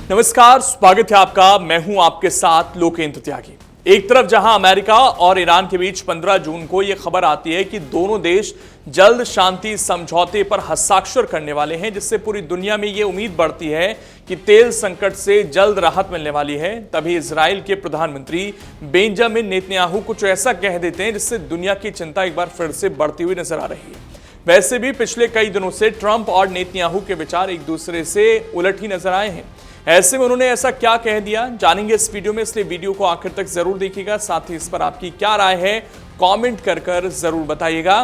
नमस्कार, स्वागत है आपका। मैं हूं आपके साथ लोकेंद्र त्यागी। एक तरफ जहां अमेरिका और ईरान के बीच 15 जून को यह खबर आती है कि दोनों देश जल्द शांति समझौते पर हस्ताक्षर करने वाले हैं, जिससे पूरी दुनिया में यह उम्मीद बढ़ती है कि तेल संकट से जल्द राहत मिलने वाली है, तभी इजराइल के प्रधानमंत्री बेंजामिन नेतन्याहू कुछ ऐसा कह देते हैं जिससे दुनिया की चिंता एक बार फिर से बढ़ती हुई नजर आ रही है। वैसे भी पिछले कई दिनों से ट्रंप और नेतन्याहू के विचार एक दूसरे से उलट ही नजर आए हैं। ऐसे में उन्होंने ऐसा क्या कह दिया, जानेंगे इस वीडियो में, इसलिए वीडियो को आखिर तक जरूर देखिएगा। साथ ही इस पर आपकी क्या राय है कमेंट कर जरूर बताइएगा।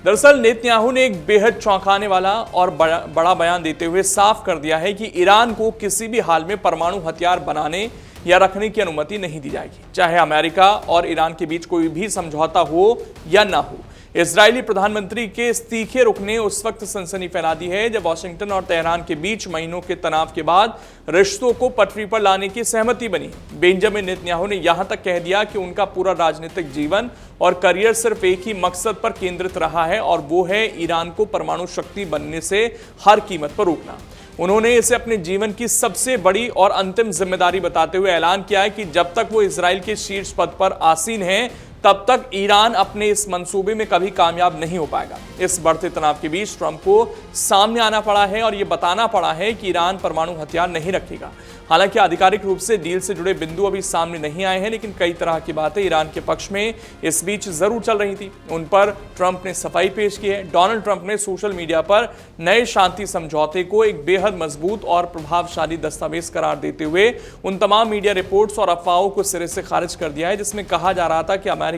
दरअसल नेतन्याहू ने एक बेहद चौंकाने वाला और बड़ा बयान देते हुए साफ कर दिया है कि ईरान को किसी भी हाल में परमाणु हथियार बनाने या रखने की अनुमति नहीं दी जाएगी, चाहे अमेरिका और ईरान के बीच कोई भी समझौता हो या ना हो। इजरायली प्रधानमंत्री के इस तीखे रुख ने उस वक्त सनसनी फैला दी है जब वाशिंगटन और तेहरान के बीच महीनों के तनाव के बाद रिश्तों को पटरी पर लाने की सहमति बनी। बेंजामिन नेतन्याहू ने यहां तक कह दिया कि उनका पूरा राजनीतिक जीवन और करियर सिर्फ एक ही मकसद पर केंद्रित रहा है, और वो है ईरान को परमाणु शक्ति बनने से हर कीमत पर रोकना। उन्होंने इसे अपने जीवन की सबसे बड़ी और अंतिम जिम्मेदारी बताते हुए ऐलान किया है कि जब तक वो इजराइल के शीर्ष पद पर आसीन हैं, तब तक ईरान अपने इस मंसूबे में कभी कामयाब नहीं हो पाएगा। इस बढ़ते तनाव के बीच ट्रंप को सामने आना पड़ा है और यह बताना पड़ा है कि ईरान परमाणु हथियार नहीं रखेगा। हालांकि आधिकारिक रूप से डील से जुड़े बिंदु अभी सामने नहीं आए हैं, लेकिन कई तरह की बातें ईरान के पक्ष में इस बीच जरूर चल रही थी। उन पर ट्रंप ने सफाई पेश की है। डोनाल्ड ट्रंप ने सोशल मीडिया पर नए शांति समझौते को एक बेहद मजबूत और प्रभावशाली दस्तावेज करार देते हुए उन तमाम मीडिया रिपोर्ट्स और अफवाहों को सिरे से खारिज कर दिया है जिसमें कहा जा रहा था कि अमेरिका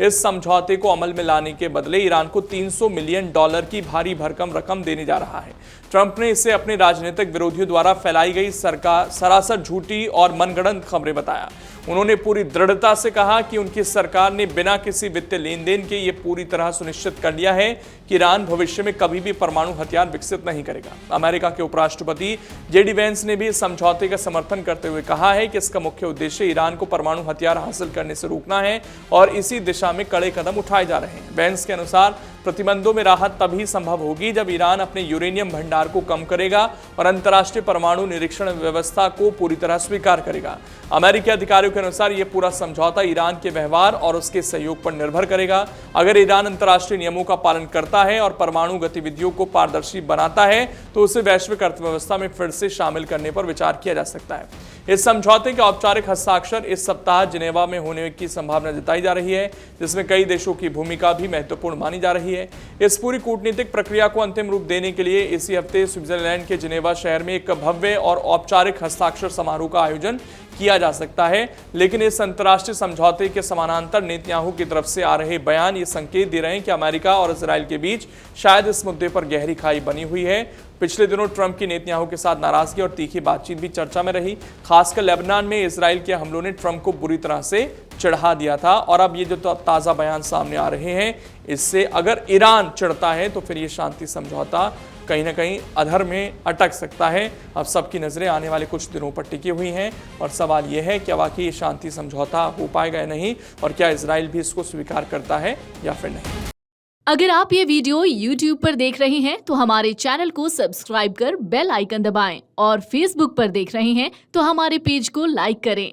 इस समझौते को अमल में लाने के बदले ईरान को $300 मिलियन की भारी भरकम रकम देने जा रहा है। ट्रंप ने इसे अपने राजनीतिक विरोधियों द्वारा फैलाई गई सरासर झूठी और मनगढ़ंत खबरें बताया। उन्होंने पूरी दृढ़ता से कहा कि उनकी सरकार ने बिना किसी वित्तीय लेन देन के ये पूरी तरह सुनिश्चित कर लिया है कि ईरान भविष्य में कभी भी परमाणु हथियार विकसित नहीं करेगा। अमेरिका के उपराष्ट्रपति जेडी वेंस ने भी इस समझौते का समर्थन करते हुए कहा है कि इसका मुख्य उद्देश्य ईरान को परमाणु हथियार हासिल करने से रोकना है और इसी दिशा में कड़े कदम उठाए जा रहे हैं। वेंस के अनुसार प्रतिबंधों में राहत तभी संभव होगी जब ईरान अपने यूरेनियम भंडार को कम करेगा और अंतर्राष्ट्रीय परमाणु निरीक्षण व्यवस्था को पूरी तरह स्वीकार करेगा। अमेरिकी अधिकारियों के अनुसार यह पूरा समझौता ईरान के व्यवहार और उसके सहयोग पर निर्भर करेगा। अगर ईरान अंतर्राष्ट्रीय नियमों का पालन करता है और परमाणु गतिविधियों को पारदर्शी बनाता है तो उसे वैश्विक अर्थव्यवस्था में फिर से शामिल करने पर विचार किया जा सकता है। इस समझौते के औपचारिक हस्ताक्षर इस सप्ताह जिनेवा में होने की संभावना जताई जा रही है, जिसमें कई देशों की भूमिका भी महत्वपूर्ण मानी जा रही है। इस पूरी कूटनीतिक प्रक्रिया को अंतिम रूप देने के लिए इसी हफ्ते स्विट्जरलैंड के जिनेवा शहर में एक भव्य और औपचारिक हस्ताक्षर समारोह का आयोजन किया जा सकता है। लेकिन इस अंतर्राष्ट्रीय समझौते के समानांतर नेतन्याहू की तरफ से आ रहे बयान ये संकेत दे रहे हैं कि अमेरिका और इजराइल के बीच शायद इस मुद्दे पर गहरी खाई बनी हुई है। पिछले दिनों ट्रंप की नेतन्याहू के साथ नाराजगी और तीखी बातचीत भी चर्चा में रही। खासकर लेबनान में इजराइल के हमलों ने ट्रंप को बुरी तरह से चिढ़ा दिया था, और अब ये जो ताज़ा बयान सामने आ रहे हैं, इससे अगर ईरान चिढ़ता है तो फिर ये शांति समझौता कहीं ना कहीं अधर में अटक सकता है। अब सबकी नजरें आने वाले कुछ दिनों पर टिकी हुई हैं और सवाल यह है कि वाकई ये शांति समझौता हो पाएगा या नहीं, और क्या इजराइल भी इसको स्वीकार करता है या फिर नहीं। अगर आप ये वीडियो YouTube पर देख रहे हैं तो हमारे चैनल को सब्सक्राइब कर बेल आइकन दबाएं, और Facebook पर देख रहे हैं तो हमारे पेज को लाइक करें।